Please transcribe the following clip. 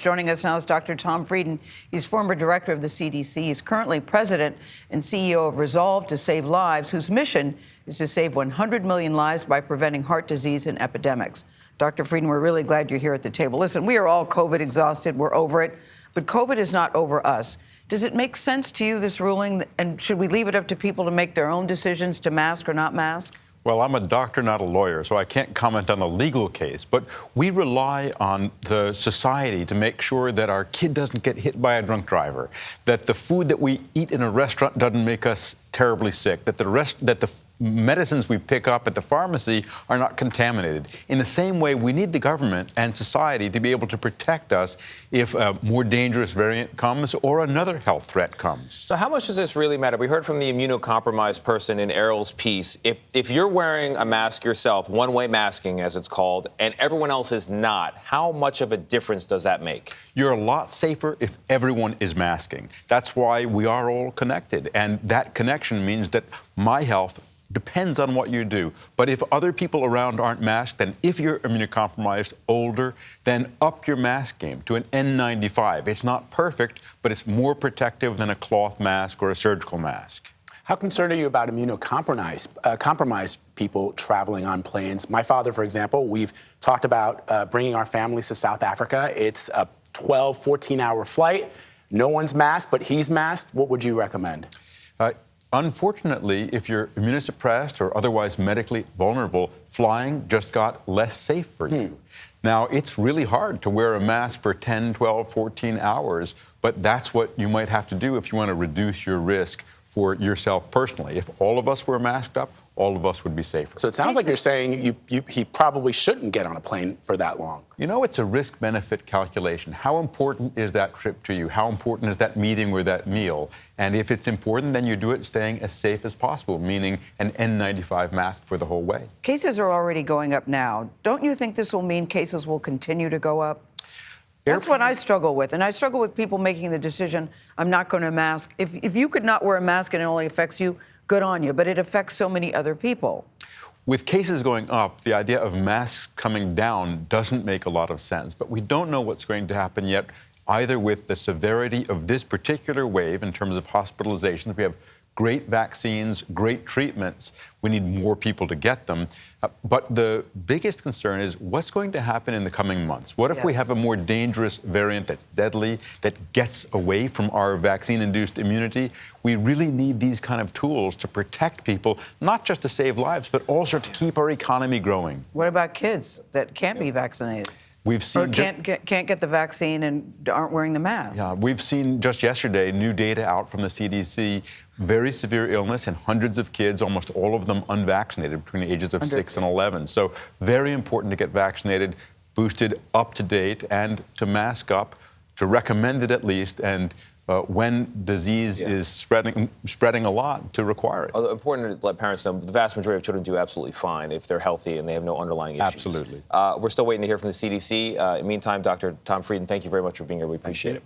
Joining us now is Dr. Tom Frieden. He's former director of the CDC. He's currently president and CEO of Resolve to Save Lives, whose mission is to save 100 million lives by preventing heart disease and epidemics. Dr. Frieden, we're really glad you're here at the table. Listen, we are all COVID exhausted. We're over it. But COVID is not over us. Does it make sense to you, this ruling? And should we leave it up to people to make their own decisions to mask or not mask? Well, I'm a doctor, not a lawyer, so I can't comment on the legal case. But we rely on the society to make sure that our kid doesn't get hit by a drunk driver, that the food that we eat in a restaurant doesn't make us terribly sick, that the medicines we pick up at the pharmacy are not contaminated. In the same way, we need the government and society to be able to protect us if a more dangerous variant comes or another health threat comes. So how much does this really matter? We heard from the immunocompromised person in Errol's piece. If you're wearing a mask yourself, one-way masking as it's called, and everyone else is not, how much of a difference does that make? You're a lot safer if everyone is masking. That's why we are all connected. And that connection means that my health depends on what you do. But if other people around aren't masked, then if you're immunocompromised, older, then up your mask game to an N95. It's not perfect, but it's more protective than a cloth mask or a surgical mask. How concerned are you about compromised people traveling on planes? My father, for example, we've talked about bringing our families to South Africa. It's a 12, 14-hour flight. No one's masked, but he's masked. What would you recommend? Unfortunately, if you're immunosuppressed or otherwise medically vulnerable, flying just got less safe for you. Now, it's really hard to wear a mask for 10, 12, 14 hours, but that's what you might have to do if you want to reduce your risk for yourself personally. If all of us were masked up, all of us would be safer. So it sounds like you're saying he probably shouldn't get on a plane for that long. You know, it's a risk-benefit calculation. How important is that trip to you? How important is that meeting or that meal? And if it's important, then you do it staying as safe as possible, meaning an N95 mask for the whole way. Cases are already going up now. Don't you think this will mean cases will continue to go up? That's what I struggle with. And I struggle with people making the decision, I'm not going to mask. If you could not wear a mask and it only affects you, good on you. But it affects so many other people. With cases going up, the idea of masks coming down doesn't make a lot of sense. But we don't know what's going to happen yet, either with the severity of this particular wave in terms of hospitalizations. We have great vaccines, great treatments. We need more people to get them. But the biggest concern is what's going to happen in the coming months? What if we have a more dangerous variant that's deadly, that gets away from our vaccine-induced immunity? We really need these kind of tools to protect people, not just to save lives, but also to keep our economy growing. What about kids that can't be vaccinated? We've seen or can't get the vaccine and aren't wearing the mask. Yeah, we've seen just yesterday new data out from the CDC, very severe illness in hundreds of kids, almost all of them unvaccinated between the ages of 6 and 11. So very important to get vaccinated, boosted, up to date, and to mask up, to recommend it at least, and when disease is spreading a lot, to require it. Important to let parents know the vast majority of children do absolutely fine if they're healthy and they have no underlying issues. Absolutely. We're still waiting to hear from the CDC. In the meantime, Dr. Tom Frieden, thank you very much for being here. We appreciate it.